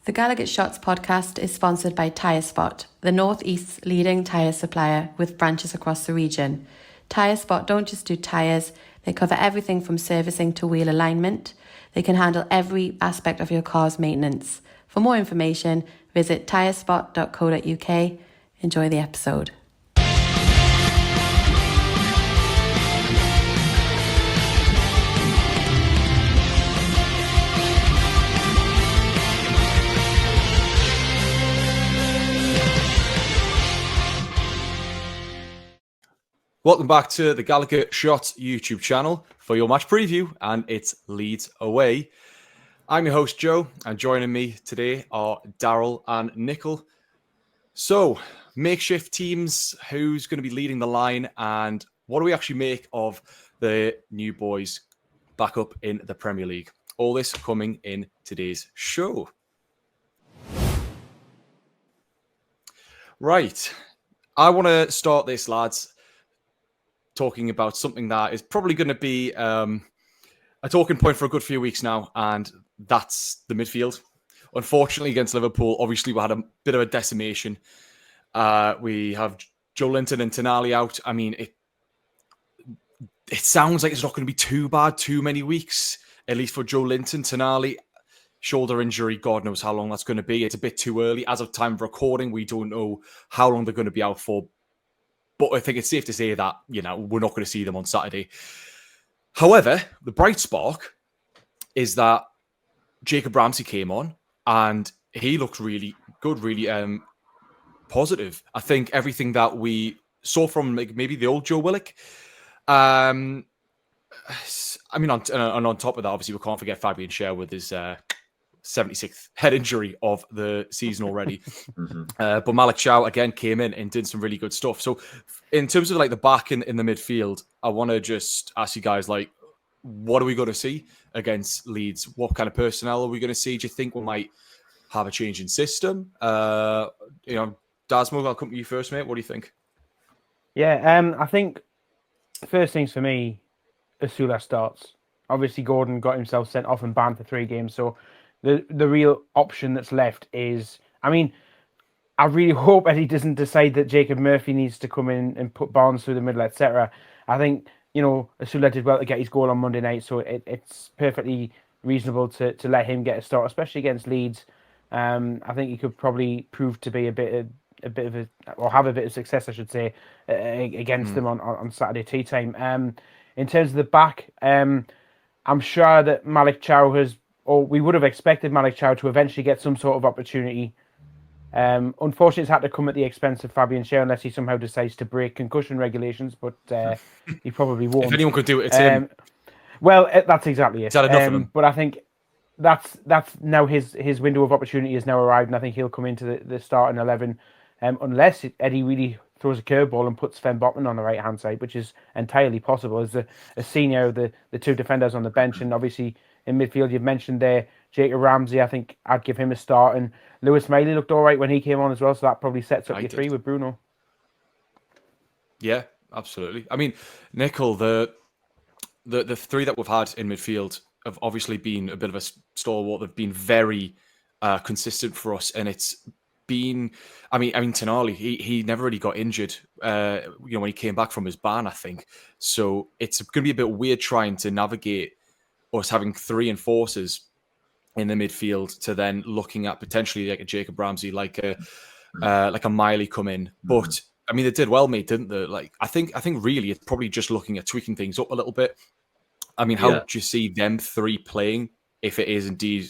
The Gallagher Shots podcast is sponsored by Tyre Spot, the North East's leading tyre supplier with branches across the region. Tyre Spot don't just do tyres, they cover everything from servicing to wheel alignment. They can handle every aspect of your car's maintenance. For more information, visit tyrespot.co.uk. Enjoy the episode. Welcome back to the Gallagher Shots YouTube channel for your match preview, and it's Leeds away. I'm your host, Joe, and joining me today are Daryl and Nichol. So, makeshift teams, who's going to be leading the line, and what do we actually make of the new boys back up in the Premier League? All this coming in today's show. Right, I want to start this, lads, talking about something that is probably going to be a talking point for a good few weeks now, and that's the midfield. Unfortunately, against Liverpool, obviously we had a bit of a decimation. We have Joe Linton and Tonali out. I mean, it sounds like it's not going to be too bad, too many weeks, at least for Joe Linton. Tonali, shoulder injury, God knows how long that's going to be. It's a bit too early. As of time of recording, we don't know how long they're going to be out for. But I think it's safe to say that, we're not going to see them on Saturday. However, the bright spark is that Jacob Ramsey came on and he looked really good, really positive. I think everything that we saw from maybe the old Joe Willock. On top of that, obviously, we can't forget Fabian Schär with his 76th head injury of the season already. But Malik Chow again came in and did some really good stuff. So in terms of the back in the midfield, I want to just ask you guys, what are we going to see against Leeds? What kind of personnel are we going to see? Do you think we might have a change in system? Dasmo, I'll come to you first, mate. What do you think? Yeah, I think first things for me, Asula starts. Obviously, Gordon got himself sent off and banned for 3 games, so the real option that's left is, I really hope Eddie doesn't decide that Jacob Murphy needs to come in and put Barnes through the middle, etc. I think, Asula did well to get his goal on Monday night, so it's perfectly reasonable to let him get a start, especially against Leeds. I think he could probably prove to be have a bit of success, I should say, against them on Saturday tea time. In terms of the back, I'm sure that Malik Chow we would have expected Malik Chow to eventually get some sort of opportunity. Unfortunately, it's had to come at the expense of Fabian Schär unless he somehow decides to break concussion regulations, but he probably won't. If anyone could do it, it's him. Well, that's exactly it. Is that enough of him? But I think that's now his window of opportunity has now arrived, and I think he'll come into the starting 11 unless Eddie really throws a curveball and puts Sven Botman on the right-hand side, which is entirely possible as a senior of the 2 defenders on the bench. And obviously in midfield, you've mentioned there Jacob Ramsey. I think I'd give him a start. And Lewis Miley looked all right when he came on as well, so that probably sets up your 3 with Bruno. Yeah, absolutely. Nichol, the 3 that we've had in midfield have obviously been a bit of a stalwart. They've been very consistent for us, and it's been, Tonali, he never really got injured, when he came back from his ban, I think. So it's going to be a bit weird trying to navigate us having 3 enforcers in the midfield to then looking at potentially like a Jacob Ramsey, like a Miley come in. But they did well, mate, didn't they? I think really it's probably just looking at tweaking things up a little bit. How do you see them 3 playing if it is indeed,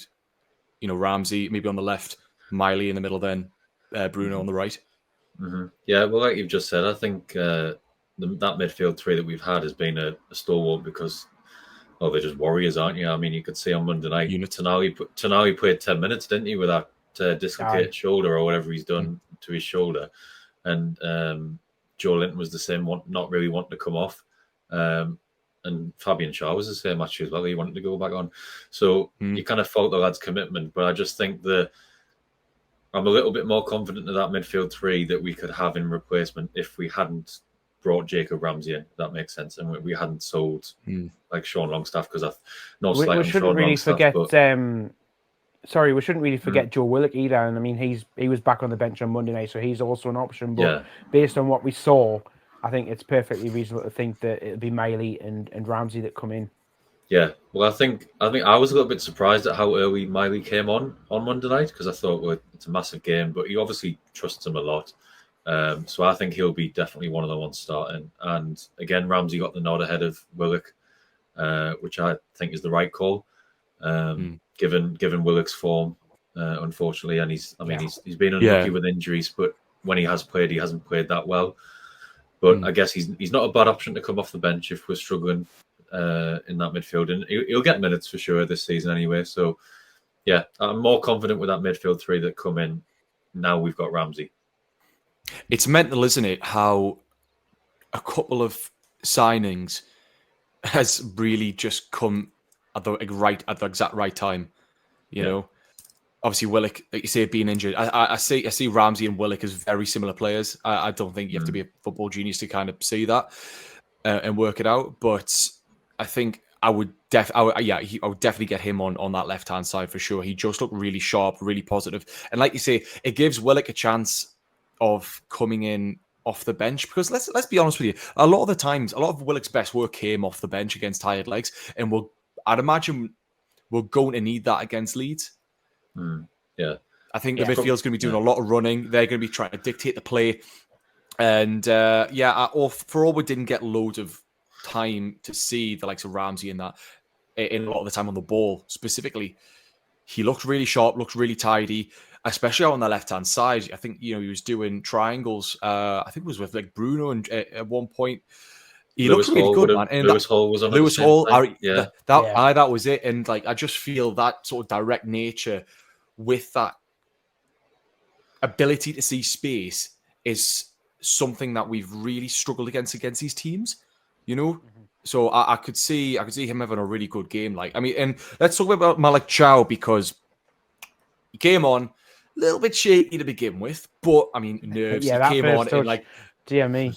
Ramsey maybe on the left, Miley in the middle, then Bruno on the right? Yeah, well, like you've just said, I think that midfield 3 that we've had has been a stalwart because, they're just warriors, aren't you? You could see on Monday night, Tonali played 10 minutes, didn't he, with that dislocated shoulder or whatever he's done to his shoulder. And Joe Linton was the same, not really wanting to come off. And Fabian Schär was the same actually as well. He wanted to go back on. So you kind of felt the lad's commitment. But I just think I'm a little bit more confident in that midfield 3 that we could have in replacement if we hadn't brought Jacob Ramsey in, if that makes sense. And we hadn't sold like Sean Longstaff, because we shouldn't really forget sorry, we shouldn't really forget Joe Willock either. And I mean, he was back on the bench on Monday night, so he's also an option. But based on what we saw, I think it's perfectly reasonable to think that it'll be Miley and Ramsey that come in. Yeah, well, I think I was a little bit surprised at how early Miley came on Monday night, because I thought, well, it's a massive game, but he obviously trusts him a lot. So I think he'll be definitely one of the ones starting. And again, Ramsey got the nod ahead of Willock, which I think is the right call, given Willock's form, unfortunately. And he's been unlucky with injuries, but when he has played, he hasn't played that well. But I guess he's not a bad option to come off the bench if we're struggling in that midfield, and he'll get minutes for sure this season anyway. So yeah, I'm more confident with that midfield three that come in. Now we've got Ramsey. It's mental, isn't it, how a couple of signings has really just come at the exact right time. You know, obviously Willock, like you say, being injured. I see Ramsey and Willock as very similar players. I don't think you have to be a football genius to kind of see that and work it out. But I think I would definitely get him on that left hand side for sure. He just looked really sharp, really positive, and like you say, it gives Willock a chance of coming in off the bench, because let's be honest with you, a lot of the times, a lot of Willock's best work came off the bench against tired legs, and I'd imagine we're going to need that against Leeds. Yeah, I think the midfield's going to be doing a lot of running. They're going to be trying to dictate the play, and for all we didn't get loads of time to see the likes of Ramsey in that, in a lot of the time on the ball specifically, he looked really sharp, looked really tidy, especially out on the left hand side. I think he was doing triangles. I think it was with like Bruno, and at one point he looked really good, man. And Lewis Hall was on Lewis Hall. That was it. And like I just feel that sort of direct nature with that ability to see space is something that we've really struggled against these teams. So I could see him having a really good game. Like, I mean, and let's talk about Malik Chow, because he came on a little bit shaky to begin with, but I mean, nerves. Yeah, he came on and like, dear me.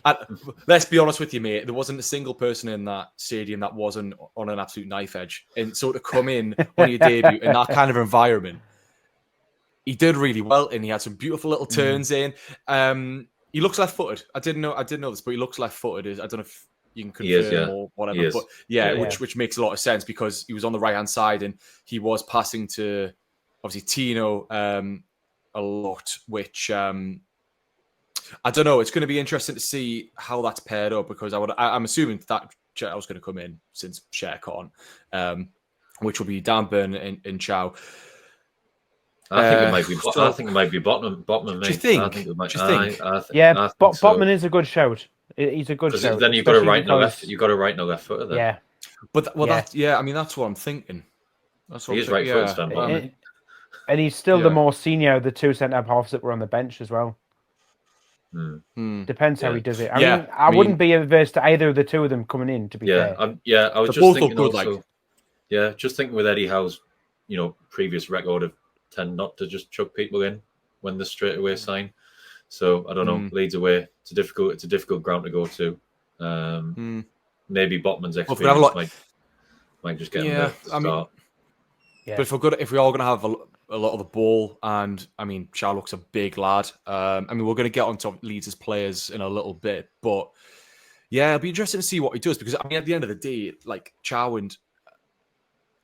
Let's be honest with you, mate. There wasn't a single person in that stadium that wasn't on an absolute knife edge. And so to come in on your debut in that kind of environment, he did really well, and he had some beautiful little turns in. He looks left-footed. I didn't know this, but he looks left-footed. I don't know if you can confirm or whatever, but which makes a lot of sense, because he was on the right-hand side and he was passing to obviously Tino a lot, which I don't know. It's going to be interesting to see how that's paired up, because I'm assuming that I was going to come in since Cher can't, which will be Dan Burn and Chow. I think it might be. I think it might be Botman. Do you think? I think it might. Do you think? Botman is a good shout. He's a good shout. Then you've got to right and left. You've got to right and left footer. Then. Yeah. I mean, that's what I'm thinking. He is right footed, Sven Botman. And he's still the more senior of the two centre halves that were on the bench as well. Depends how he does it. I mean, I wouldn't be averse to either of the two of them coming in, to be fair. I was just thinking also, just thinking with Eddie Howe's, previous record of tend not to just chuck people in when they're straight away sign. So I don't know, Leeds away. It's a difficult ground to go to. Maybe Botman's experience might just get him there to start. But if we are going to have a lot of the ball, and I mean, Chow looks a big lad. I mean, we're going to get onto Leeds' players in a little bit, but yeah, it'll be interesting to see what he does, because I mean, at the end of the day, like Chow and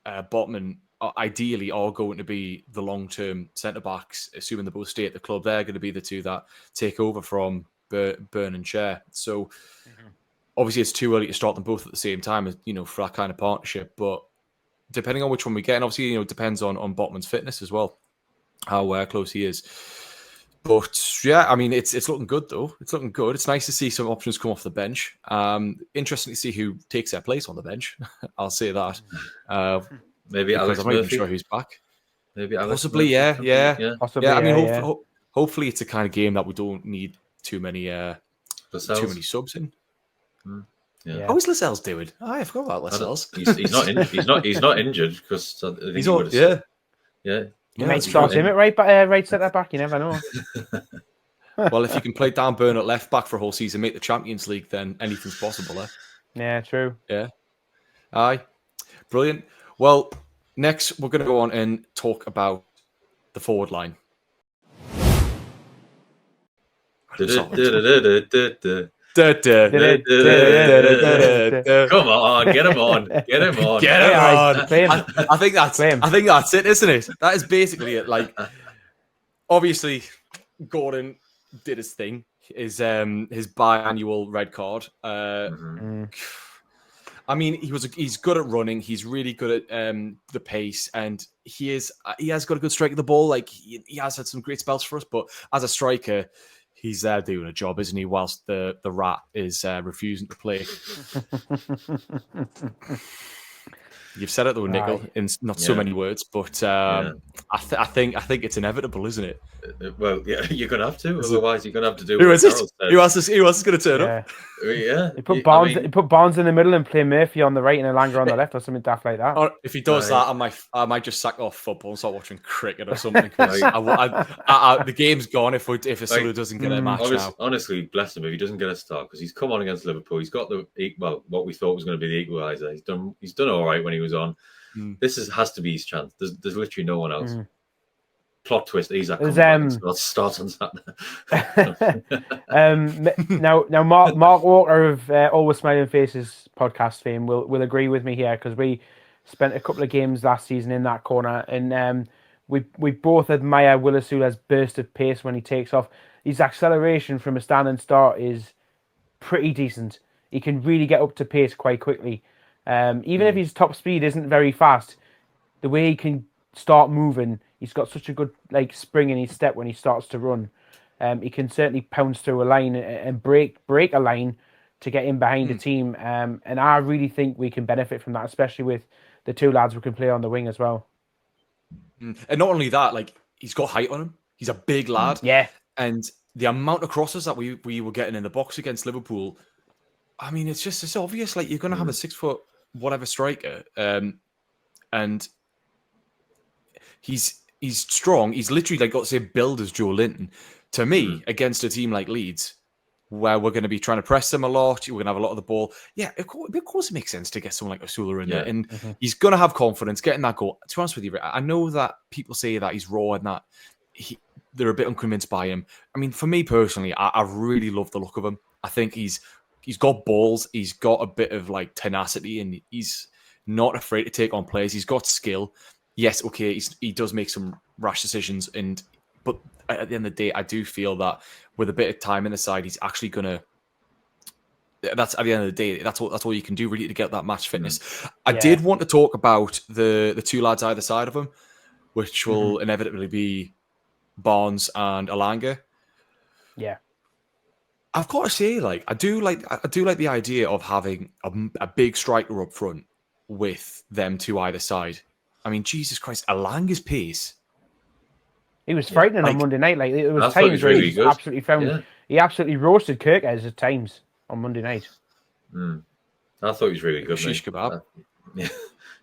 Botman ideally are going to be the long-term centre-backs, assuming they both stay at the club. They're going to be the two that take over from Burn and Cher. So obviously it's too early to start them both at the same time, for that kind of partnership. But depending on which one we get, and obviously, it depends on Botman's fitness as well, how close he is. But yeah, I mean, it's looking good though. It's looking good. It's nice to see some options come off the bench. Interesting to see who takes their place on the bench. I'll say that. Maybe Alex Murphy. I'm not even sure who's back. Maybe Alex possibly, Murphy. Yeah. Possibly, I mean, hopefully it's a kind of game that we don't need too many subs in. Yeah. How is Lascelles doing? I forgot about Lascelles. He's not injured, because I think he's on. Yeah. You might start him at right centre back. You never know. Well, if you can play Dan Burn at left back for a whole season, make the Champions League, then anything's possible. Yeah, true. Yeah. Aye. Brilliant. Well, next we're going to go on and talk about the forward line. Come on, get him on. Get him on. Get him on. I think that's it, isn't it? That is basically it. Like, obviously, Gordon did his thing, his biannual red card. I mean, he's good at running. He's really good at the pace, and he has got a good strike of the ball. Like, he has had some great spells for us, but as a striker, he's there doing a job, isn't he? Whilst the rat is refusing to play. You've said it though, Nichol, in not so many words, but I think it's inevitable, isn't it? Well, yeah, you're gonna have to. Otherwise, you're gonna have to do. Who is it? Who else is going to turn up? Yeah, he put Barnes in the middle and play Murphy on the right and Elanga on the left, or something daft like that. Or if he does that, I might just sack off football and start watching cricket or something. The game's gone if Asulu doesn't get a match now. Honestly, bless him if he doesn't get a start, because he's come on against Liverpool. He's got what we thought was going to be the equaliser. He's done all right when he was on. This has to be his chance. There's literally no one else. Plot twist: Isaac starts on Saturday. Now, Mark Walker of Always Smiling Faces podcast fame will agree with me here, because we spent a couple of games last season in that corner, and we both admire Will Asula's burst of pace when he takes off. His acceleration from a standing start is pretty decent. He can really get up to pace quite quickly. Even if his top speed isn't very fast, the way he can start moving, he's got such a good spring in his step when he starts to run. He can certainly pounce through a line and break a line to get in behind a team. And I really think we can benefit from that, especially with the two lads who can play on the wing as well. And not only that, he's got height on him. He's a big lad. Yeah. And the amount of crosses that we were getting in the box against Liverpool, I mean, it's obvious. You're going to have a 6 foot whatever striker, and he's strong. He's literally got the same build as Joe Linton. To me, against a team like Leeds, where we're going to be trying to press them a lot, we're going to have a lot of the ball. Yeah, of course it makes sense to get someone like Asula in there, and he's going to have confidence getting that goal. To be honest with you, I know that people say that he's raw and that they're a bit unconvinced by him. I mean, for me personally, I really love the look of him. I think he's got balls. He's got a bit of tenacity, and he's not afraid to take on players. He's got skill. Yes, okay, he does make some rash decisions, but at the end of the day, I do feel that with a bit of time in the side, he's actually gonna. That's at the end of the day. That's all you can do really to get that match fitness. I did want to talk about the two lads either side of him, which will inevitably be Barnes and Elanga. Yeah. I've got to say, I do like the idea of having a big striker up front with them two either side. I mean, Jesus Christ, Elanga's pace. He was frightening on Monday night. It was times where he absolutely found he absolutely roasted Kirkes at times on Monday night. I thought he was really good. Shish kebab.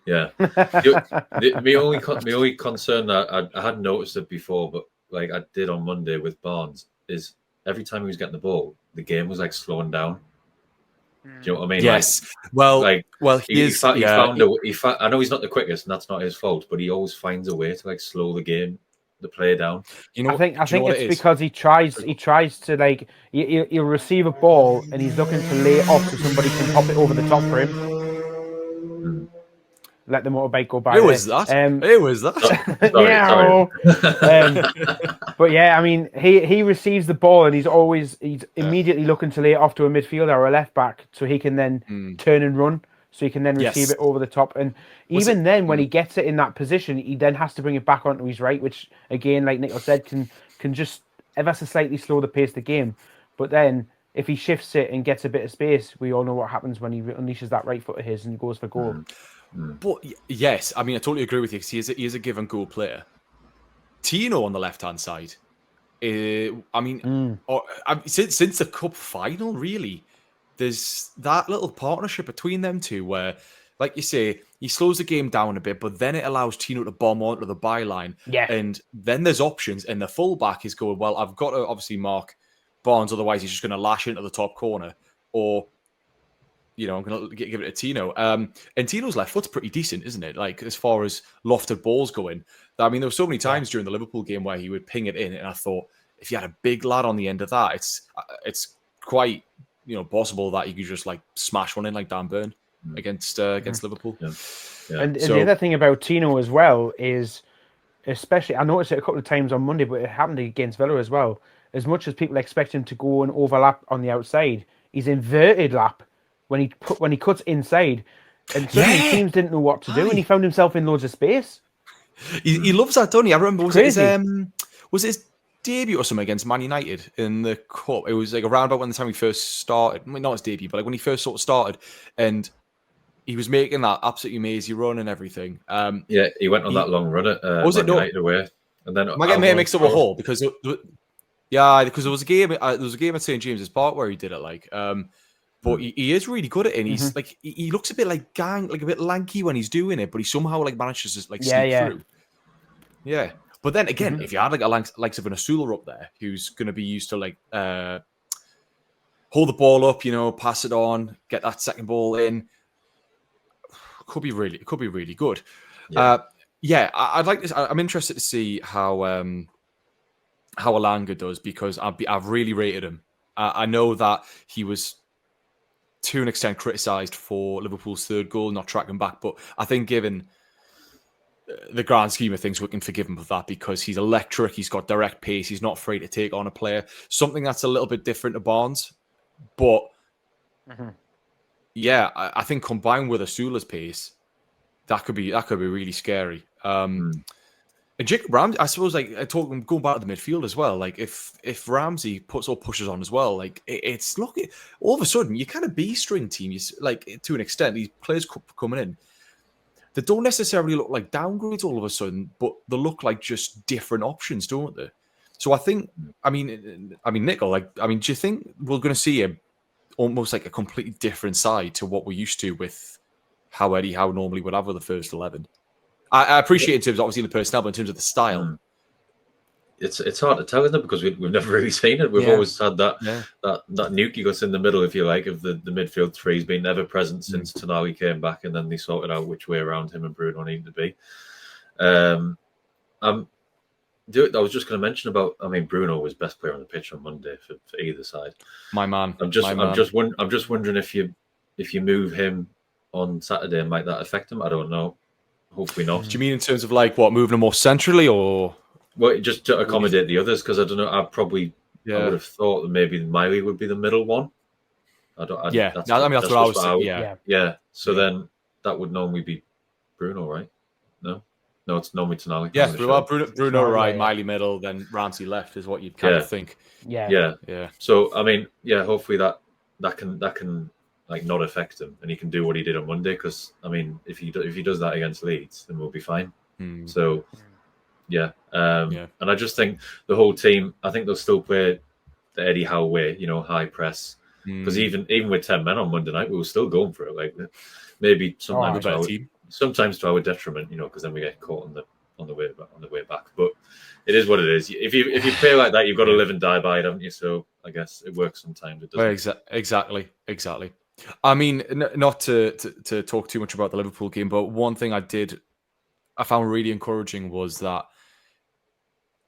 Yeah. The only concern that I hadn't noticed it before, but I did on Monday with Barnes, is every time he was getting the ball, the game was slowing down. Do you know what I mean? Yes. He found I know he's not the quickest, and that's not his fault, but he always finds a way to slow the play down. I think it's because he tries to he'll receive a ball and he's looking to lay it off so somebody can pop it over the top for him. Let the motorbike go by. Who was that? Who was that? Sorry. But yeah, I mean, he receives the ball and he's immediately looking to lay it off to a midfielder or a left back so he can then turn and run. So he can then receive it over the top. And even then, when he gets it in that position, he then has to bring it back onto his right, which, again, like Nichol said, can just ever so slightly slow the pace of the game. But then, if he shifts it and gets a bit of space, we all know what happens when he unleashes that right foot of his and goes for goal. But yes, I mean, I totally agree with you, because he is a give and go player. Tino on the left-hand side, since the cup final, really, there's that little partnership between them two where, like you say, he slows the game down a bit, but then it allows Tino to bomb onto the byline. Yeah. And then there's options, and the fullback is going, well, I've got to obviously mark Barnes, otherwise he's just going to lash into the top corner. Or I'm going to give it to Tino. And Tino's left foot's pretty decent, isn't it? Like, as far as lofted balls going. I mean, there were so many times during the Liverpool game where he would ping it in, and I thought, if you had a big lad on the end of that, it's quite, possible that you could just, like, smash one in like Dan Burn against Liverpool. Yeah. And the other thing about Tino as well is, especially, I noticed it a couple of times on Monday, but it happened against Villa as well. As much as people expect him to go and overlap on the outside, he's inverted lap when he cuts inside, and suddenly teams didn't know what to do, and he found himself in loads of space. He loves that, don't he? I remember was it his debut or something against Man United in the cup? It was like around about when the time he first started. I mean, not his debut, but like when he first sort of started, and he was making that absolutely mazy run and everything. He went on that long run at United away, and then I get mixed up with Hull because because there was a game at St James's Park where he did it but he is really good at it. And he's like he looks a bit like a bit lanky when he's doing it, but he somehow like manages to like sneak through. Yeah, but then again, if you had like a likes of an Asula up there who's going to be used to like hold the ball up, pass it on, get that second ball in. Could be really good. I'd like this. I'm interested to see how Alanga does, because I've really rated him. I know that he was to an extent criticised for Liverpool's third goal, not tracking back, but I think given the grand scheme of things, we can forgive him for that, because he's electric, he's got direct pace, he's not afraid to take on a player. Something that's a little bit different to Barnes, but I think combined with Asula's pace, that could be really scary. And Jacob Ramsey, I suppose, like going back to the midfield as well. Like if Ramsey pushes on as well, like it's all of a sudden you kind of B-string team. Like to an extent, these players coming in, they don't necessarily look like downgrades all of a sudden, but they look like just different options, don't they? So I think, I mean, Nichol, do you think we're going to see almost like a completely different side to what we're used to with how Eddie Howe normally would have with the first 11? I appreciate in terms of obviously the personnel, but in terms of the style, it's hard to tell, isn't it? Because we've never really seen it. We've always had that nucleus in the middle, if you like, of the midfield three. He's been ever present since Tonali came back, and then they sorted out which way around him and Bruno needed to be. I was just going to mention about. I mean, Bruno was best player on the pitch on Monday for either side. My man. I'm just wondering if you move him on Saturday, might that affect him? I don't know. Hopefully not. Do you mean in terms of like what, moving him more centrally, or just to accommodate the others? Because I don't know. I would have thought that maybe Miley would be the middle one. That's what I was saying. Yeah. So then that would normally be Bruno, right? No, it's normally Tonali. Yes, Bruno right, Miley middle, then Ramsey left is what you'd kind of think. Yeah. So I mean, hopefully that can like not affect him, and he can do what he did on Monday. Because I mean, if he does that against Leeds, then we'll be fine. So and I just think the whole team, I think they'll still play the Eddie Howe way, high press. Because even with 10 men on Monday night, we were still going for it. Like maybe sometimes to our detriment, because then we get caught on the way back. But it is what it is. If you play like that, you've got to live and die by it, haven't you? So I guess it works sometimes. It doesn't. Exactly. I mean, not to talk too much about the Liverpool game, but one thing I found really encouraging was that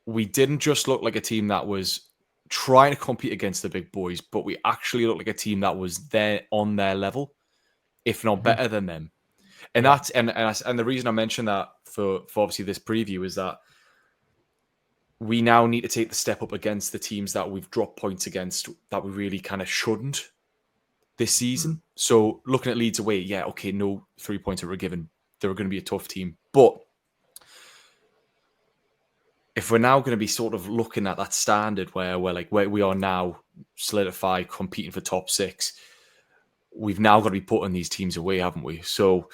we didn't just look like a team that was trying to compete against the big boys, but we actually looked like a team that was there on their level, if not better than them. And that's and the reason I mentioned that for obviously this preview is that we now need to take the step up against the teams that we've dropped points against that we really kind of shouldn't this season. So looking at Leeds away, no 3 points were given. They were going to be a tough team. But if we're now going to be sort of looking at that standard where we are now solidified, competing for top 6, we've now got to be putting these teams away, haven't we? So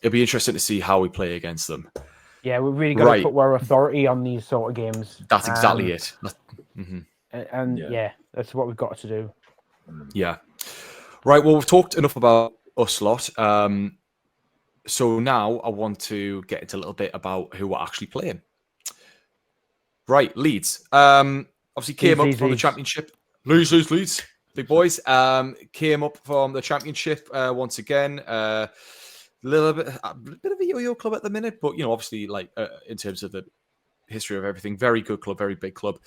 it'll be interesting to see how we play against them. Yeah, we've really got to put our authority on these sort of games. That's exactly it. And that's what we've got to do. Yeah. Right, well, we've talked enough about us lot. So now I want to get into a little bit about who we're actually playing. Right, Leeds. Obviously came up from the Championship. Leeds. Big boys came up from the Championship once again. A bit of a yo-yo club at the minute, but obviously, like in terms of the history of everything, very good club, very big club.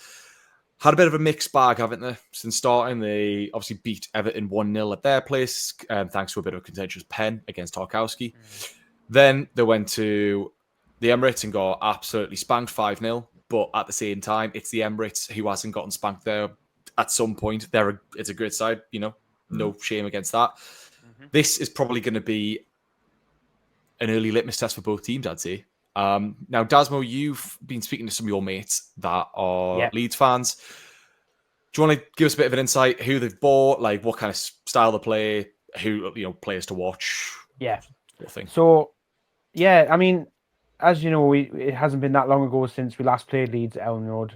Had a bit of a mixed bag, haven't they? Since starting, they obviously beat Everton 1-0 at their place, thanks to a bit of a contentious pen against Tarkowski. Then they went to the Emirates and got absolutely spanked 5-0. But at the same time, it's the Emirates who hasn't gotten spanked there at some point. It's a great side, no shame against that. This is probably going to be an early litmus test for both teams, I'd say. Now, Dasmo, you've been speaking to some of your mates that are Leeds fans. Do you want to give us a bit of an insight who they've bought, like what kind of style they play, who players to watch? Yeah. Sort of thing. So, yeah, I mean, as you know, it hasn't been that long ago since we last played Leeds at Elland Road.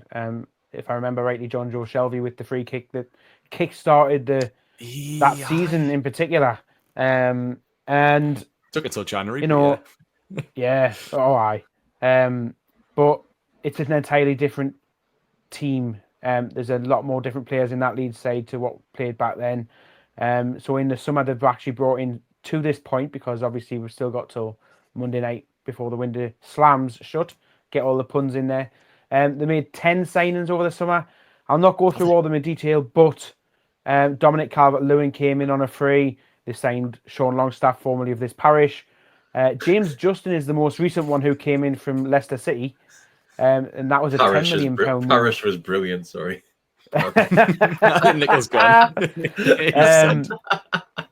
If I remember rightly, John Joe Shelby with the free kick that kick-started that season in particular. And took it till January. Yeah. But it's an entirely different team. There's a lot more different players in that Leeds side to what played back then. So in the summer, they've actually brought in to this point, because obviously we've still got till Monday night before the window slams shut. Get all the puns in there. They made 10 signings over the summer. I'll not go through all of them in detail, but Dominic Calvert-Lewin came in on a free. They signed Sean Longstaff, formerly of this parish. James Justin is the most recent one who came in from Leicester City. And that was a £10 million move. Parish was brilliant, sorry. Nichol's gone.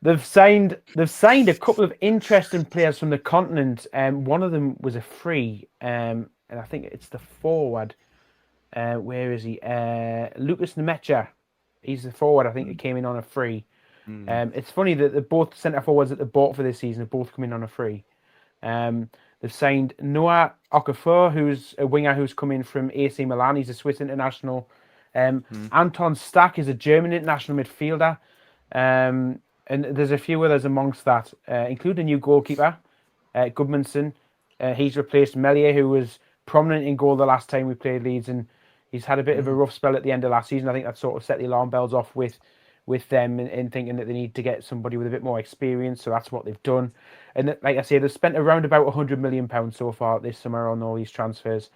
They've signed a couple of interesting players from the continent. One of them was a free, and I think it's the forward. Where is he? Lucas Nemecha. He's the forward. I think he came in on a free. It's funny that the both centre forwards that they bought for this season have both come in on a free. They've signed Noah Okafor, who's a winger who's come in from AC Milan. He's a Swiss international. Anton Stack is a German international midfielder. And there's a few others amongst that, including a new goalkeeper, Gudmundsson. He's replaced Melier, who was prominent in goal the last time we played Leeds, and he's had a bit of a rough spell at the end of last season. I think that sort of set the alarm bells off with them in thinking that they need to get somebody with a bit more experience. So that's what they've done. And like I said, they've spent around about £100 million so far this summer on all these transfers.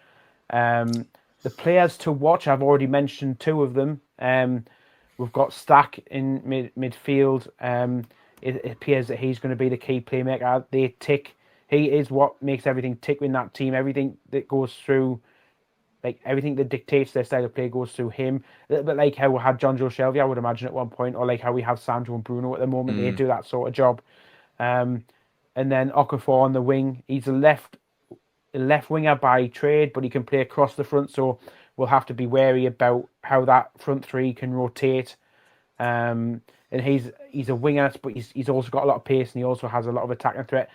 The players to watch, I've already mentioned two of them. We've got Stack in midfield. It appears that he's going to be the key playmaker. They tick. He is what makes everything tick in that team. Everything that goes through, like everything that dictates their style of play goes through him. A little bit like how we had John Joe Shelby, I would imagine, at one point, or like how we have Sandro and Bruno at the moment. They do that sort of job. And then Okafor on the wing. He's a left winger by trade, but he can play across the front, so we'll have to be wary about how that front three can rotate. And he's a winger, but he's also got a lot of pace, and he also has a lot of attacking threat.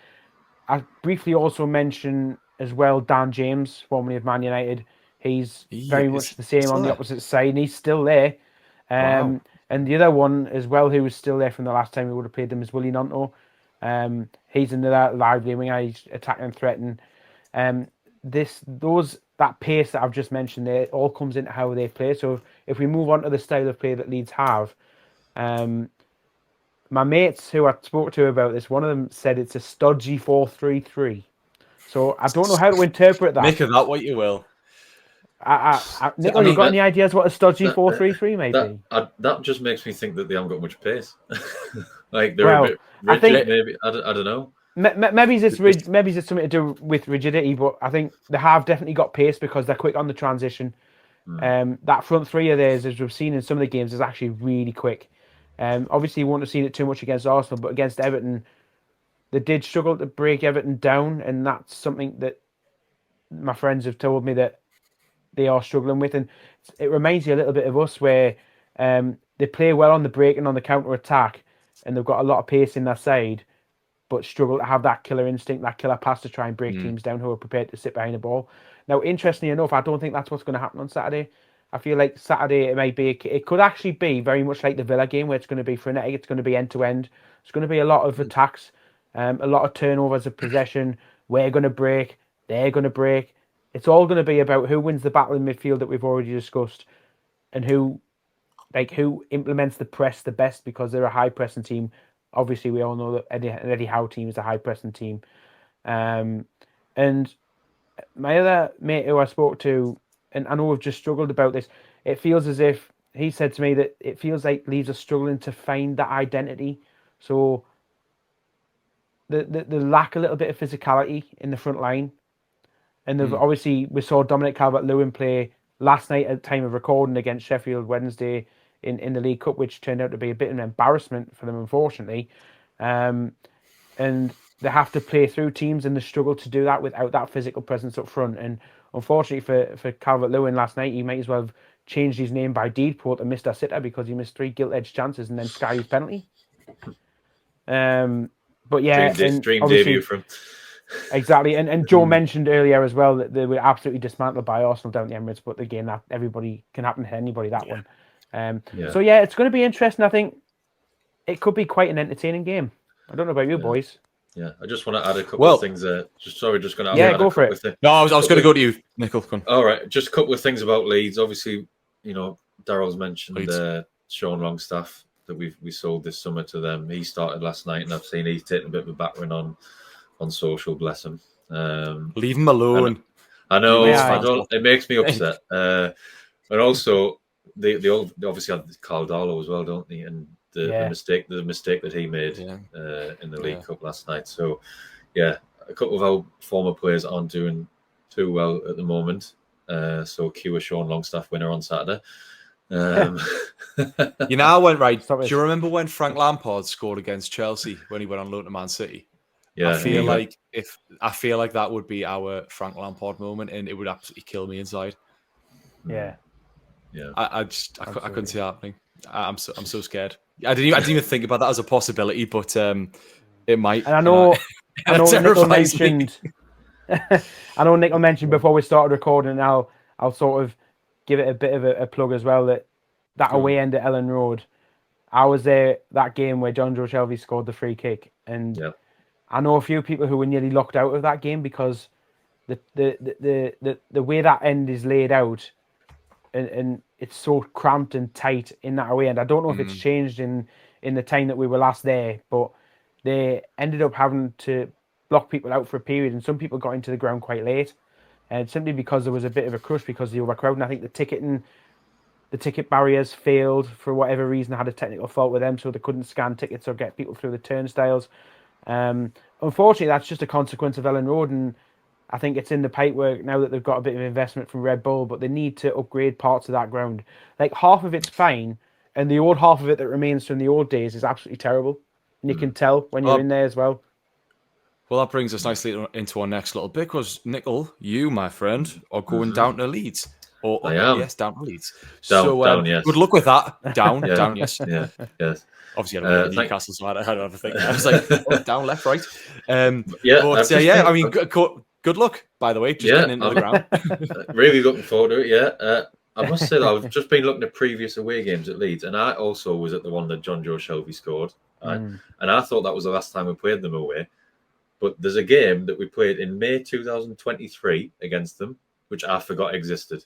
I briefly also mention as well Dan James, formerly of Man United. He's very much the same on the opposite side, and he's still there. Wow. And the other one as well, who was still there from the last time we would have played them, is Willie Nonto. He's another lively winger. He's attacking threat, and that pace that I've just mentioned there, it all comes into how they play. So if we move on to the style of play that Leeds have, my mates who I spoke to about this, one of them said it's a stodgy 4-3-3. So I don't know how to interpret that. Make of that what you will. Nichol, you got any ideas what a stodgy 4-3-3 may be? That just makes me think that they haven't got much pace. Like they're a bit rigid, maybe. I don't know. Maybe it's something to do with rigidity, but I think they have definitely got pace because they're quick on the transition. That front three of theirs, as we've seen in some of the games, is actually really quick. Obviously, you wouldn't have seen it too much against Arsenal, but against Everton, they did struggle to break Everton down, and that's something that my friends have told me that they are struggling with. And it reminds you a little bit of us, where they play well on the break and on the counter attack, and they've got a lot of pace in their side, but struggle to have that killer instinct, that killer pass to try and break teams down who are prepared to sit behind the ball. Now, interestingly enough, I don't think that's what's going to happen on Saturday. I feel like Saturday it could actually be very much like the Villa game, where it's going to be frenetic, it's going to be end-to-end. It's going to be a lot of attacks, a lot of turnovers of possession. We're going to break, they're going to break. It's all going to be about who wins the battle in midfield that we've already discussed, and who like who implements the press the best, because they're a high pressing team. Obviously, we all know that Eddie Howe team is a high pressing team. And my other mate who I spoke to, and I know we've just struggled about this, it feels as if he said to me that it feels like Leeds are struggling to find that identity. So they lack a little bit of physicality in the front line. And they've obviously, we saw Dominic Calvert-Lewin play last night at the time of recording against Sheffield Wednesday in the League Cup, which turned out to be a bit of an embarrassment for them, unfortunately. And they have to play through teams, and they struggle to do that without that physical presence up front. And unfortunately for Calvert-Lewin last night, he might as well have changed his name by default to Mr. Sitter, because he missed 3 gilt-edged chances and then Sky's penalty. But yeah, dream debut from exactly. And Joe mentioned earlier as well that they were absolutely dismantled by Arsenal down the Emirates, but again, that everybody can happen to anybody, that one. So yeah, it's going to be interesting. I think it could be quite an entertaining game. I don't know about you boys. Yeah, I just want to add a couple of things. Just going to add go for it. No, I was going to go to you, Nichol. All right, just a couple of things about Leeds. Obviously, Daryl's mentioned Sean Longstaff that we sold this summer to them. He started last night, and I've seen he's taken a bit of a battering on social. Bless him. Leave him alone. I know. It makes me upset. And also, they obviously had Carl Darlow as well, don't they? And the mistake that he made in the League Cup last night. So, yeah, a couple of our former players aren't doing too well at the moment. So, cue a Sean Longstaff winner on Saturday. I went right. Do you remember when Frank Lampard scored against Chelsea when he went on loan to Man City? Yeah, I feel like that would be our Frank Lampard moment, and it would absolutely kill me inside. Yeah. I couldn't see it happening. I'm so scared. I didn't even think about that as a possibility, but it might. And I know Nichol mentioned. I know Nichol mentioned before we started recording, and I'll sort of give it a bit of a plug as well, that away end at Ellen Road. I was there that game where John Joe Shelby scored the free kick, and I know a few people who were nearly locked out of that game because the way that end is laid out, and it's so cramped and tight in that away end. I don't know if it's changed in the time that we were last there, but they ended up having to block people out for a period, and some people got into the ground quite late, and simply because there was a bit of a crush because of the overcrowding. I think the ticket barriers failed for whatever reason. I had a technical fault with them, so they couldn't scan tickets or get people through the turnstiles. Unfortunately, that's just a consequence of Ellen Road, and I think it's in the pipework now that they've got a bit of investment from Red Bull, but they need to upgrade parts of that ground. Like, half of it's fine, and the old half of it that remains from the old days is absolutely terrible. And you can tell when you're in there as well. Well, that brings us nicely into our next little bit, because Nichol, you, my friend, are going down to Leeds. I am. Yes, down to Leeds. Down, yes. Good luck with that. Down, down, yes. Yeah, yes. Obviously, I don't know Newcastle, so I had another thing. I was like, down, left, right. I mean, good luck, by the way, just getting into the ground. Really looking forward to it, yeah. I must say that I've just been looking at previous away games at Leeds, and I also was at the one that John Joe Shelby scored. And I thought that was the last time we played them away. But there's a game that we played in May 2023 against them, which I forgot existed.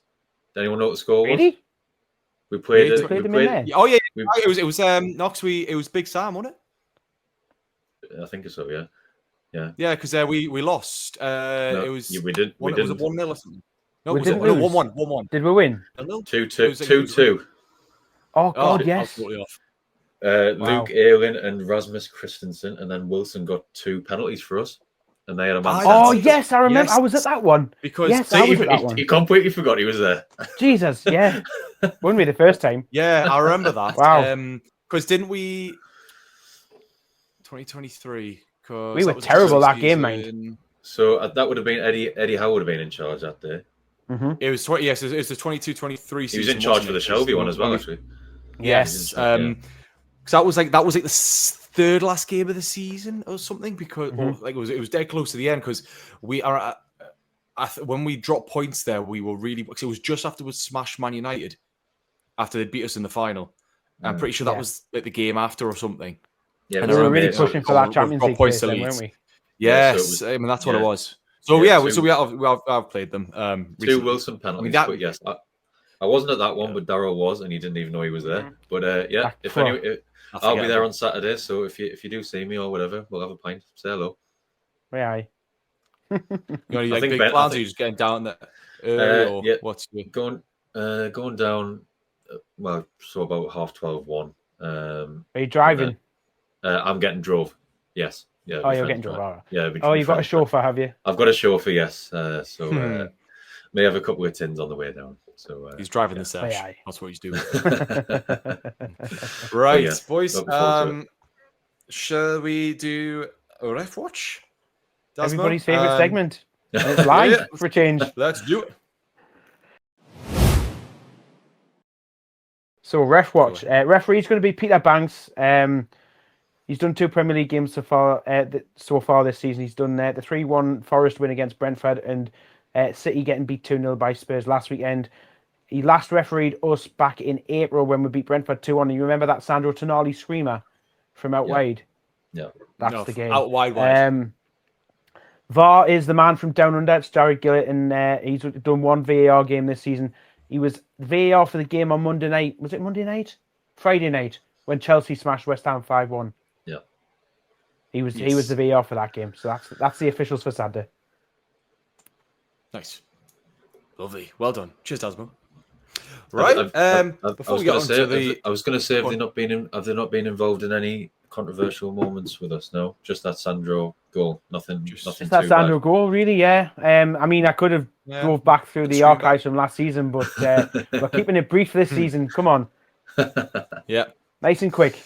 Does anyone know what the score was? Really? We played it. Oh yeah, it was Knox. It was Big Sam, wasn't it? I think so. Yeah. Yeah, because we lost. It was. Yeah, we did. Was it 1-0 or something? No, we was it 1-1? 1-1. Did we win? 2-2. Oh God, yes. Luke Ayling and Rasmus Christensen, and then Wilson got 2 penalties for us, and they had a man. Oh yes, I remember. Yes. I was at that one. Because I was at that one. He completely forgot he was there. Jesus, yeah, wouldn't be the first time. Yeah, I remember that. Wow. Because didn't we? 2023. We were terrible that game, mind. So that would have been Eddie Howe would have been in charge that day. Mm-hmm. It was yes, it was the 22-23 season. He was in charge for the Shelby one as well, actually. Yes. Because that was like the third last game of the season or something, because it was dead close to the end, because we are when we dropped points there, we were really, because it was just after we smashed Man United after they beat us in the final. I'm pretty sure that was like the game after or something. Yeah, and we were really pushing for that Champions League place then, weren't we? Yes, I mean that's what it was. So we have played them. 2 Wilson penalties. But yes, I wasn't at that one, but Daryl was, and he didn't even know he was there. But yeah, I'll be there on Saturday. So if you do see me or whatever, we'll have a pint. Say hello. Yeah. You know, like big plans? Are you just getting down there early, or what's going down? Well, so about 12:30, 1. Are you driving? I'm getting drove. Yes. Yeah. Oh, you're getting drove. Yeah. Oh, you've got a chauffeur, have you? I've got a chauffeur. Yes. So may have a couple of tins on the way down. So he's driving the sesh. That's what he's doing. Right, boys. Shall we do a ref watch? Everybody's favorite segment. It's live for a change. Let's do it. So ref watch. Referee's going to be Peter Banks. He's done 2 Premier League games so far this season. He's done the 3-1 Forest win against Brentford and City getting beat 2-0 by Spurs last weekend. He last refereed us back in April when we beat Brentford 2-1. You remember that Sandro Tonali screamer from out wide? Yeah. That's the game. Out wide. VAR is the man from down under. It's Jared Gillett, and he's done 1 VAR game this season. He was VAR for the game on Monday night. Was it Monday night? Friday night when Chelsea smashed West Ham 5-1. Yeah. He was the VAR for that game. So that's the officials for Saturday. Nice. Lovely. Well done. Cheers, Dasmo. Right. Before we get on to the... I was going to say, have they not been involved in any controversial moments with us? No, just that Sandro goal. Nothing. Just that Sandro goal, really. Yeah. I mean, I could have drove back through the archives from last season, but we're keeping it brief this season. Come on. Yeah. Nice and quick.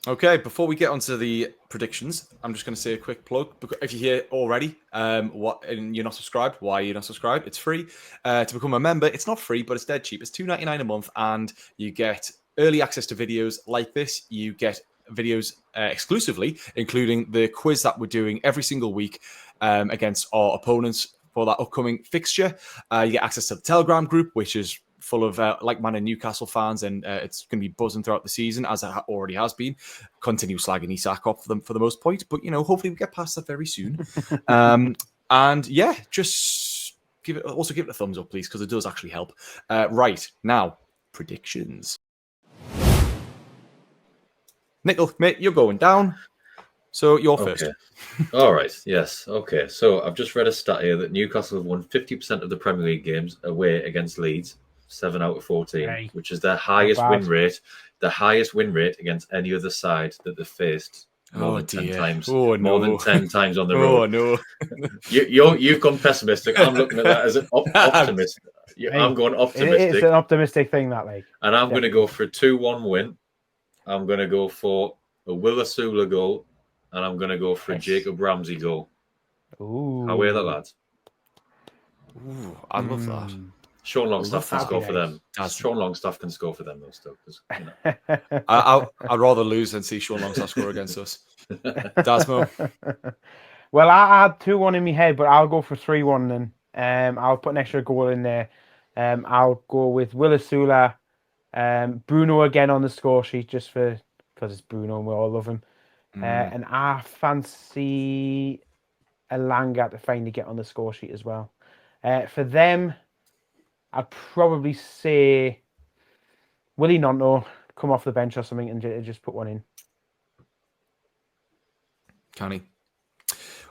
Okay, before we get onto the predictions, I'm just going to say a quick plug. If you're here already, and you're not subscribed, why are you not subscribed? It's free to become a member. It's not free, but it's dead cheap. It's $2.99 a month, and you get early access to videos like this. You get videos exclusively, including the quiz that we're doing every single week against our opponents for that upcoming fixture. You get access to the Telegram group, which is full of like-minded Newcastle fans, and it's going to be buzzing throughout the season, as it already has been. Continue slagging Isak off for the most part, but hopefully we get past that very soon. And yeah, just give it a thumbs up, please, because it does actually help. Right now, predictions. Nichol, mate, you're going down, so you're first. All right. Yes. Okay. So I've just read a stat here that Newcastle have won 50% of the Premier League games away against Leeds. 7 out of 14, which is their highest win rate. The highest win rate against any other side that they've faced more than 10 times. More than 10 times on the road. Oh no! You've gone pessimistic. I'm looking at that as an optimist. I'm going optimistic. It's an optimistic thing, that like. And I'm going to go for a 2-1 win. I'm going to go for a Will Asula goal, and I'm going to go for a Jacob Ramsey goal. Ooh. How are the lads? Ooh, I love that. Sean Longstaff can score for them. Sean Longstaff can score for them, those stuff. I'd rather lose than see Sean Longstaff score against us. Dasmo. Well, I had 2-1 in my head, but I'll go for 3-1 then. I'll put an extra goal in there. I'll go with Will Asula, Bruno again on the score sheet, just because it's Bruno and we all love him. And I fancy Elanga to finally get on the score sheet as well. For them, I'd probably say Willie Nonto come off the bench or something and just put one in. Can he?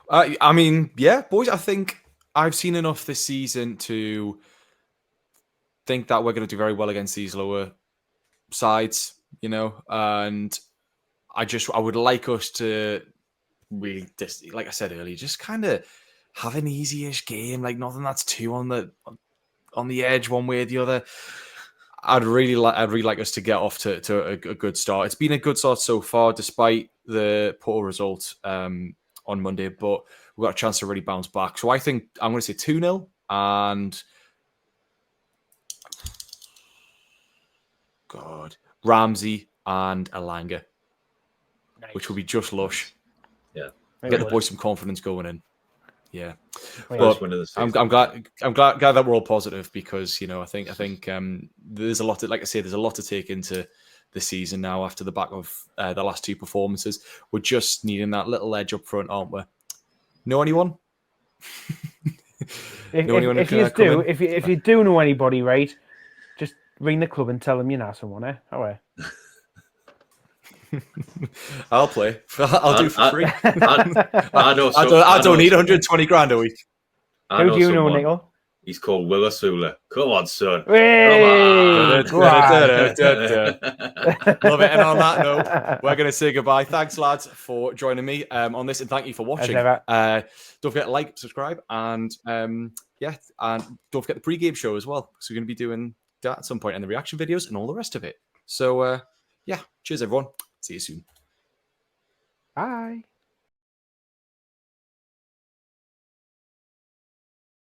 I mean, yeah, boys, I think I've seen enough this season to think that we're going to do very well against these lower sides, and I would like us to really, like I said earlier, just kind of have an easy-ish game, like nothing that's too on the edge one way or the other. I'd really like us to get off to a good start. It's been a good start so far, despite the poor result on Monday, but we've got a chance to really bounce back. So I think I'm going to say 2-0 and Ramsey and Elanga, which will be just lush. Yeah, get the boys some confidence going in. Yeah, but I'm glad that we're all positive because I think there's a lot to, like I say, there's a lot to take into the season now after the back of the last 2 performances. We're just needing that little edge up front, aren't we? Know anyone? If you do know anybody, right, just ring the club and tell them you know someone, eh? Oh, I'll play. I'll do for free. I don't need 120 grand a week. Who do you know, Nichol? He's called Will Asula. Come on, son. Hey, Come on. Love it. And on that note, we're going to say goodbye. Thanks, lads, for joining me on this, and thank you for watching. Don't forget to like, subscribe, and and don't forget the pre-game show as well, because we're going to be doing that at some point, and the reaction videos and all the rest of it. So, cheers, everyone. See you soon. Bye.